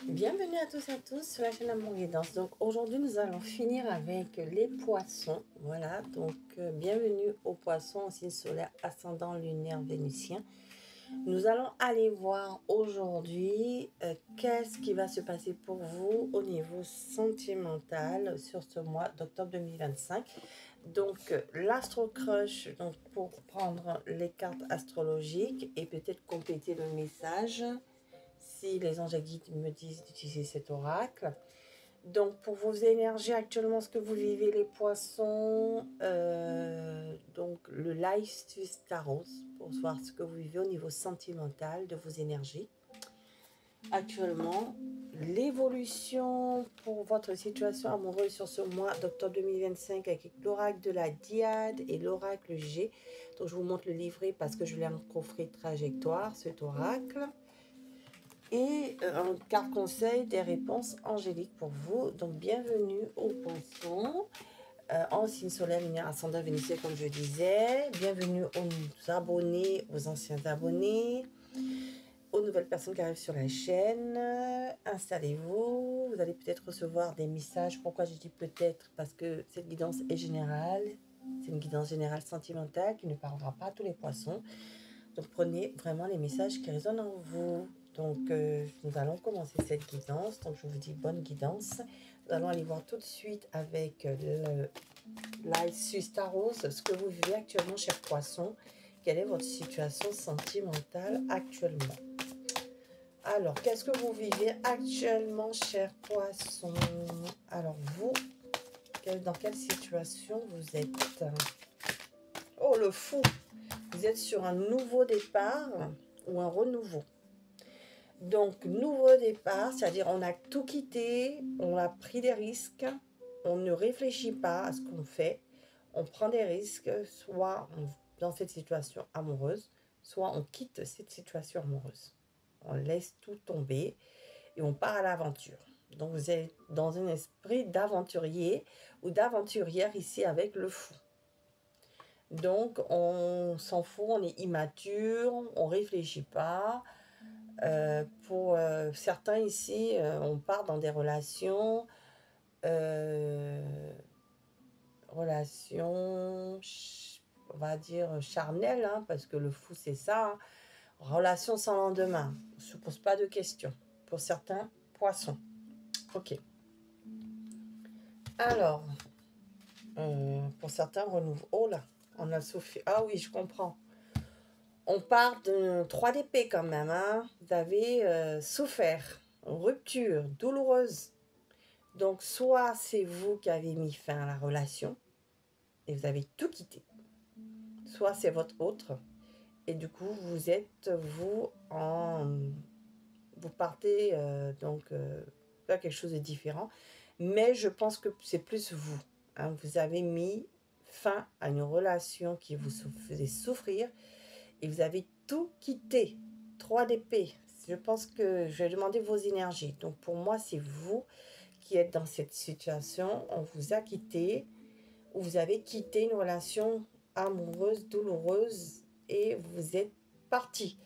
Bienvenue à tous et à tous sur la chaîne Amour Guidance. Donc aujourd'hui nous allons finir avec les poissons. Voilà, donc bienvenue aux poissons, signe solaire ascendant lunaire vénusien. Nous allons aller voir aujourd'hui qu'est-ce qui va se passer pour vous au niveau sentimental sur ce mois d'octobre 2025. Donc l'Astro Crush, donc pour prendre les cartes astrologiques et peut-être compléter le message si les anges guides me disent d'utiliser cet oracle. Donc, pour vos énergies actuellement, ce que vous vivez, les poissons, donc le Life Tarot, pour voir ce que vous vivez au niveau sentimental de vos énergies. Actuellement, l'évolution pour votre situation amoureuse sur ce mois d'octobre 2025 avec l'oracle de la Diade et l'oracle G. Donc, je vous montre le livret parce que je l'ai en coffret trajectoire, cet oracle. Et un carte conseil des réponses angéliques pour vous. Donc, bienvenue aux poissons, en signe solaire, lunaire, ascendant, vénusien, comme je disais. Bienvenue aux abonnés, aux anciens abonnés, aux nouvelles personnes qui arrivent sur la chaîne. Installez-vous. Vous allez peut-être recevoir des messages. Pourquoi je dis peut-être? Parce que cette guidance est générale. C'est une guidance générale sentimentale qui ne parlera pas à tous les poissons. Donc, prenez vraiment les messages qui résonnent en vous. Donc, nous allons commencer cette guidance. Donc, je vous dis bonne guidance. Nous allons aller voir tout de suite avec le Life Tarot ce que vous vivez actuellement, chers poissons. Quelle est votre situation sentimentale actuellement? Alors, qu'est-ce que vous vivez actuellement, chers poissons? Alors, vous, dans quelle situation vous êtes? Oh, le fou! Vous êtes sur un nouveau départ ou un renouveau. Donc, nouveau départ, c'est-à-dire on a tout quitté, on a pris des risques, on ne réfléchit pas à ce qu'on fait, on prend des risques, soit dans cette situation amoureuse, soit on quitte cette situation amoureuse. On laisse tout tomber et on part à l'aventure. Donc, vous êtes dans un esprit d'aventurier ou d'aventurière ici avec le fou. Donc, on s'en fout, on est immature, on ne réfléchit pas. Pour certains ici, on part dans des relations, on va dire charnelles, hein, parce que le fou c'est ça, hein. Relation sans lendemain, on ne se pose pas de questions, pour certains poissons. Ok. Alors, pour certains renouveau. Oh là, on a souffert. Ah oui, je comprends. On part de 3 d'épée quand même, hein. Vous avez souffert, rupture douloureuse. Donc, soit c'est vous qui avez mis fin à la relation et vous avez tout quitté, soit c'est votre autre et du coup, vous êtes, vous partez faire quelque chose de différent. Mais je pense que c'est plus vous, hein. Vous avez mis fin à une relation qui vous faisait souffrir et vous avez tout quitté. 3 d'épée. Je pense que je vais demander vos énergies. Donc, pour moi, c'est vous qui êtes dans cette situation. On vous a quitté ou vous avez quitté une relation amoureuse, douloureuse et vous êtes parti.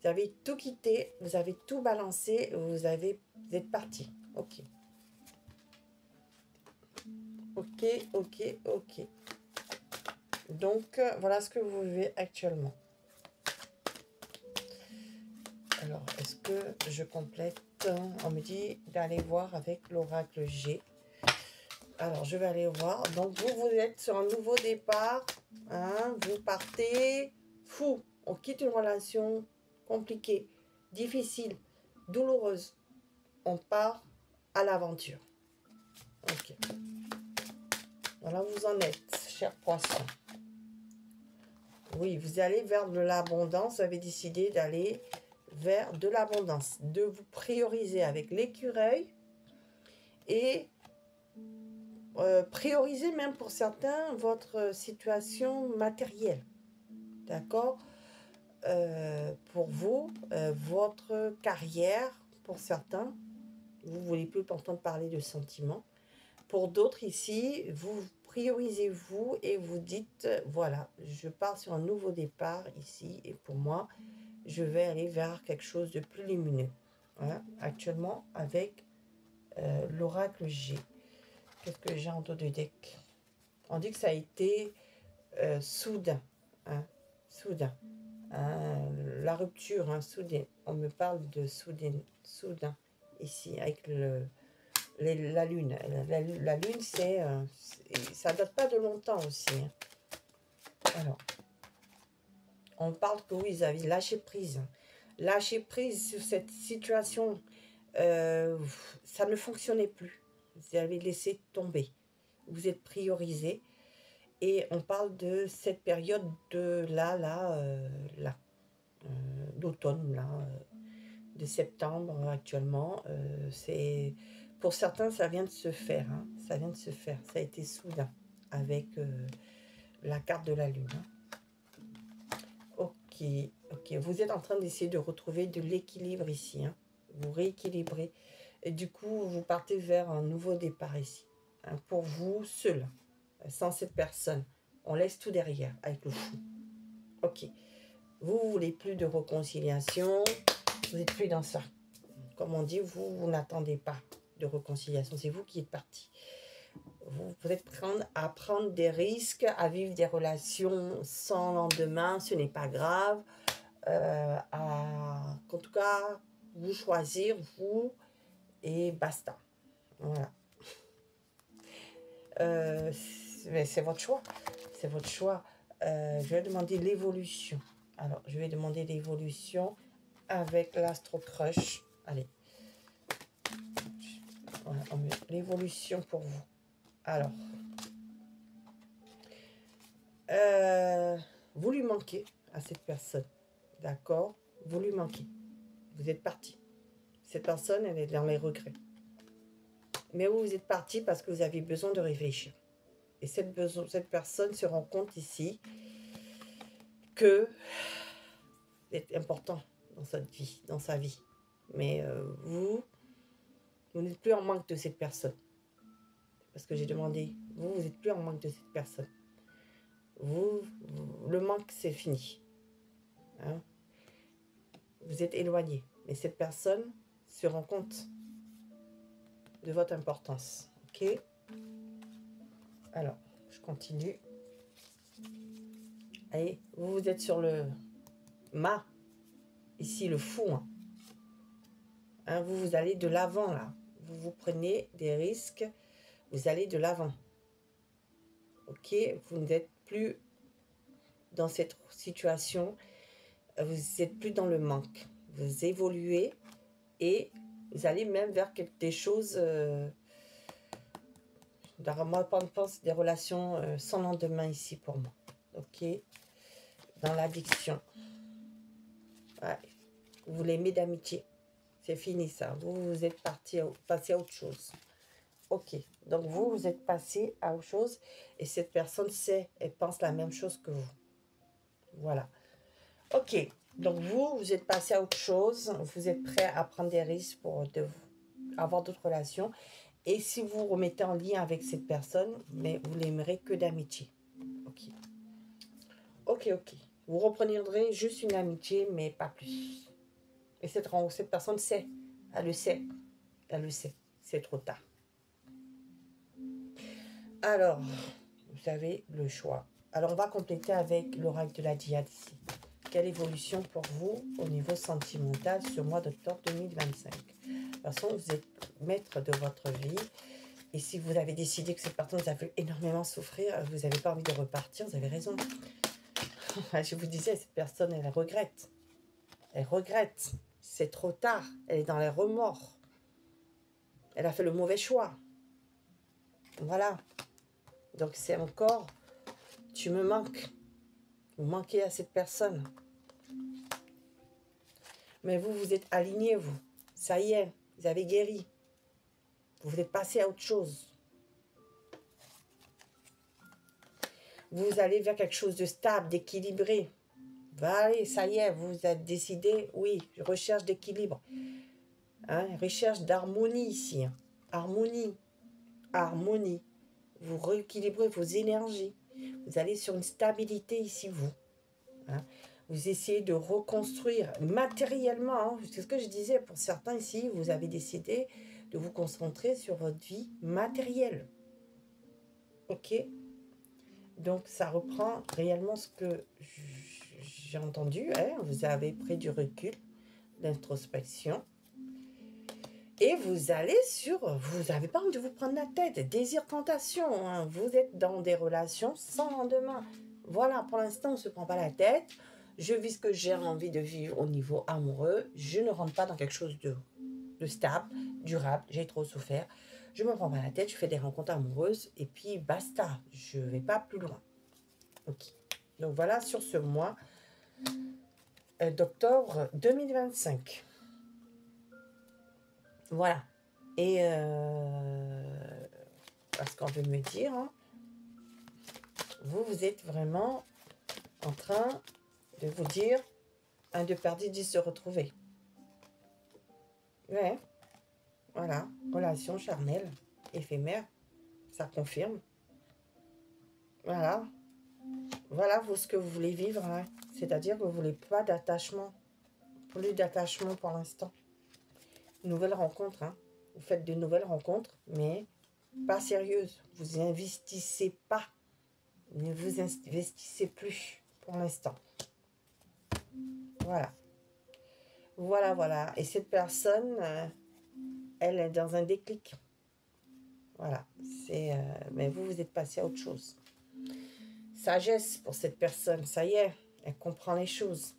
Vous avez tout quitté, vous avez tout balancé, vous êtes parti. Ok. Ok, ok, ok. Donc, voilà ce que vous vivez actuellement. Alors, est-ce que je complète? On me dit d'aller voir avec l'oracle G. Alors, je vais aller voir. Donc, vous êtes sur un nouveau départ. Hein, vous partez fou. On quitte une relation compliquée, difficile, douloureuse. On part à l'aventure. Ok. Voilà où vous en êtes, chers poissons. Oui, vous allez vers de l'abondance. Vous avez décidé d'aller vers de l'abondance, de vous prioriser avec l'écureuil et prioriser même pour certains votre situation matérielle. D'accord? Pour vous, votre carrière, pour certains, vous ne voulez plus entendre parler de sentiments. Pour d'autres ici, vous priorisez vous et vous dites, voilà, je pars sur un nouveau départ ici et pour moi, je vais aller vers quelque chose de plus lumineux. hein, actuellement avec l'oracle G. Qu'est-ce que j'ai en dos de deck? On dit que ça a été soudain, hein, soudain. Hein, la rupture, hein, soudain. On me parle de soudain, ici, avec la lune. La lune, ça date pas de longtemps aussi. Hein. Alors, on parle que oui, ils avaient lâché prise. Lâché prise sur cette situation, ça ne fonctionnait plus. Vous avez laissé tomber. Vous êtes priorisé. Et on parle de cette période de d'automne, de septembre actuellement. Pour certains, ça vient de se faire. Hein, ça vient de se faire. Ça a été soudain avec la carte de la lune. Hein. Ok, ok. Vous êtes en train d'essayer de retrouver de l'équilibre ici. Hein. Vous rééquilibrez. Et du coup, vous partez vers un nouveau départ ici. Hein, pour vous, seul. Sans cette personne. On laisse tout derrière avec le fou. Ok. Vous voulez plus de réconciliation. Vous n'êtes plus dans ça. Comme on dit, vous n'attendez pas de réconciliation. C'est vous qui êtes parti. Vous êtes prêt à prendre des risques, à vivre des relations sans lendemain. Ce n'est pas grave. En tout cas, vous choisir, vous, et basta. Voilà. C'est votre choix. C'est votre choix. Je vais demander l'évolution. Alors, je vais demander l'évolution avec l'Astro Crush. Allez. Voilà, l'évolution pour vous. Alors. Vous lui manquez à cette personne. D'accord? Vous lui manquez. Vous êtes parti. Cette personne, elle est dans les regrets. Mais vous êtes parti parce que vous avez besoin de réfléchir. Et cette personne se rend compte ici que c'est important dans sa vie. Mais vous n'êtes plus en manque de cette personne. Parce que j'ai demandé, vous n'êtes plus en manque de cette personne. Le manque, c'est fini. Hein? Vous êtes éloigné. Mais cette personne se rend compte de votre importance. Ok? Alors, je continue. Allez, vous êtes sur le mât. Ici, le fou. Hein, vous allez de l'avant, là. Vous prenez des risques. Vous allez de l'avant. Ok? Vous n'êtes plus dans cette situation. Vous n'êtes plus dans le manque. Vous évoluez et vous allez même vers des choses... moi, je pense des relations sans lendemain ici pour moi. Ok? Dans l'addiction. Ouais. Vous l'aimez d'amitié. C'est fini ça. Vous êtes passé à autre chose. Ok. Donc vous êtes passé à autre chose. Et cette personne sait, elle pense la même chose que vous. Voilà. Ok. Donc vous êtes passé à autre chose. Vous êtes prêt à prendre des risques pour avoir d'autres relations. Et si vous remettez en lien avec cette personne, mais vous l'aimerez que d'amitié. Ok. Ok, ok. Vous reprendrez juste une amitié, mais pas plus. Et cette personne sait. Elle le sait. Elle le sait. C'est trop tard. Alors, vous avez le choix. Alors, on va compléter avec l'oracle de la Diade ici. Quelle évolution pour vous au niveau sentimental ce mois d'octobre 2025? De toute façon, vous êtes maître de votre vie. Et si vous avez décidé que cette personne vous a fait énormément souffrir, vous n'avez pas envie de repartir, vous avez raison. Je vous disais, cette personne, elle regrette. Elle regrette. C'est trop tard. Elle est dans les remords. Elle a fait le mauvais choix. Voilà. Donc c'est encore, tu me manques. Vous manquez à cette personne. Mais vous êtes aligné, vous. Ça y est, vous avez guéri. Vous êtes passé à autre chose. Vous allez vers quelque chose de stable, d'équilibré. Allez, ça y est, vous avez décidé, oui, je recherche d'équilibre. Hein, recherche d'harmonie ici. Hein. Harmonie. Harmonie. Vous rééquilibrez vos énergies. Vous allez sur une stabilité ici, vous. Hein. Vous essayez de reconstruire matériellement. Hein. C'est ce que je disais. Pour certains ici, vous avez décidé de vous concentrer sur votre vie matérielle. Ok? Donc, ça reprend réellement ce que j'ai entendu. Hein. Vous avez pris du recul, l'introspection. Et vous allez sur... Vous n'avez pas envie de vous prendre la tête. Désir, tentation. Hein. Vous êtes dans des relations sans lendemain. Voilà, pour l'instant, on ne se prend pas la tête. Je vis ce que j'ai envie de vivre au niveau amoureux. Je ne rentre pas dans quelque chose de stable, durable. J'ai trop souffert. Je ne me prends pas la tête. Je fais des rencontres amoureuses. Et puis, basta. Je ne vais pas plus loin. Ok. Donc, voilà sur ce mois d'octobre 2025. Voilà. Et parce qu'on veut me dire, hein, vous êtes vraiment en train de vous dire, un de perdu, 10 se retrouver. Ouais. Voilà. Relation charnelle, éphémère. Ça confirme. Voilà. Voilà vous, ce que vous voulez vivre. Hein. C'est-à-dire que vous ne voulez pas d'attachement. Plus d'attachement pour l'instant. Nouvelle rencontre. Hein. Vous faites de nouvelles rencontres, mais pas sérieuses. Vous investissez pas. Ne vous investissez plus pour l'instant. Voilà. Voilà, voilà. Et cette personne, elle est dans un déclic. Voilà. Mais vous êtes passé à autre chose. Sagesse pour cette personne. Ça y est, elle comprend les choses.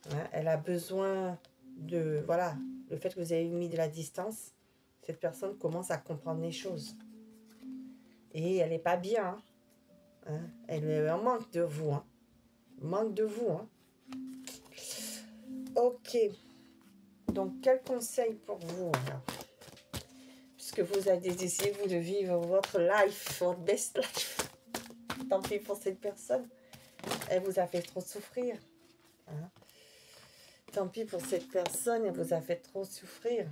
Hein, elle a besoin de... Voilà. Le fait que vous avez mis de la distance, cette personne commence à comprendre les choses. Et elle n'est pas bien. Hein. Elle est en manque de vous. Hein. Manque de vous. Hein. Ok. Donc, quel conseil pour vous alors? Puisque vous avez décidé, vous, de vivre votre life, votre best life. Tant pis pour cette personne. Elle vous a fait trop souffrir. Hein. Tant pis pour cette personne, elle vous a fait trop souffrir.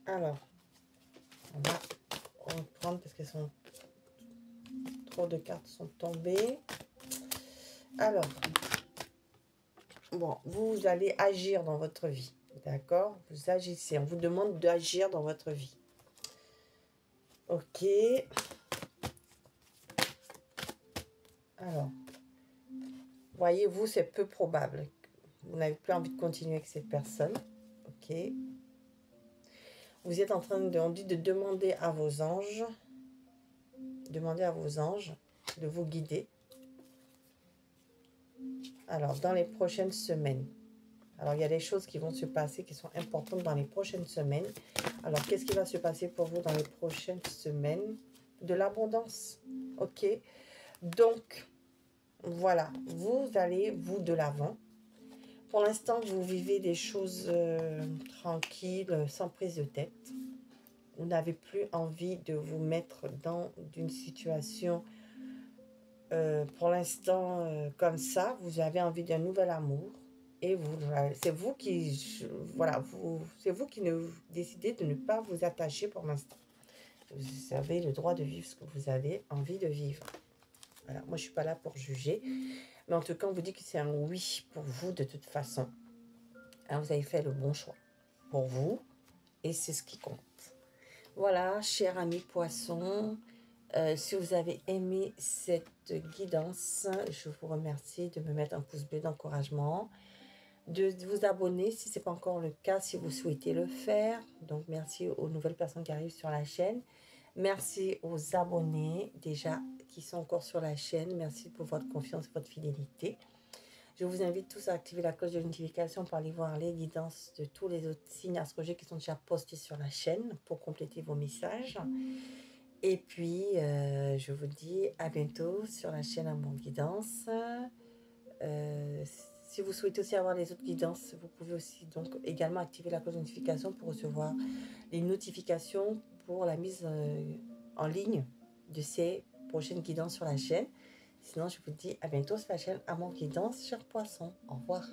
Alors, on va reprendre parce que trop de cartes sont tombées. Alors, bon, vous allez agir dans votre vie. D'accord? Vous agissez. On vous demande d'agir dans votre vie. Ok. Alors, voyez-vous, c'est peu probable. Vous n'avez plus envie de continuer avec cette personne. Ok. Vous êtes en train de, on dit de demander à vos anges. Demandez à vos anges de vous guider. Alors, dans les prochaines semaines. Alors, il y a des choses qui vont se passer qui sont importantes dans les prochaines semaines. Alors, qu'est-ce qui va se passer pour vous dans les prochaines semaines? De l'abondance. Ok. Donc, voilà. Vous allez, vous, de l'avant. Pour l'instant, vous vivez des choses tranquilles, sans prise de tête. Vous n'avez plus envie de vous mettre dans une situation, pour l'instant, comme ça. Vous avez envie d'un nouvel amour. Et c'est vous qui, voilà, c'est vous qui décidez de ne pas vous attacher pour l'instant. Vous avez le droit de vivre ce que vous avez envie de vivre. Voilà, moi, je ne suis pas là pour juger. Mais en tout cas, on vous dit que c'est un oui pour vous de toute façon. Hein, vous avez fait le bon choix pour vous. Et c'est ce qui compte. Voilà, chers amis poissons. Si vous avez aimé cette guidance, je vous remercie de me mettre un pouce bleu d'encouragement. De vous abonner si ce n'est pas encore le cas, si vous souhaitez le faire. Donc, merci aux nouvelles personnes qui arrivent sur la chaîne. Merci aux abonnés déjà qui sont encore sur la chaîne. Merci pour votre confiance et votre fidélité. Je vous invite tous à activer la cloche de notification pour aller voir les guidances de tous les autres signes astrologiques qui sont déjà postés sur la chaîne pour compléter vos messages. Et puis, je vous dis à bientôt sur la chaîne Amour Guidance. Si vous souhaitez aussi avoir les autres guidances, vous pouvez aussi donc également activer la cloche de notification pour recevoir les notifications pour la mise en ligne de ces prochaines guidances sur la chaîne. Sinon, je vous dis à bientôt sur la chaîne Amour Guidance, chers poissons. Au revoir.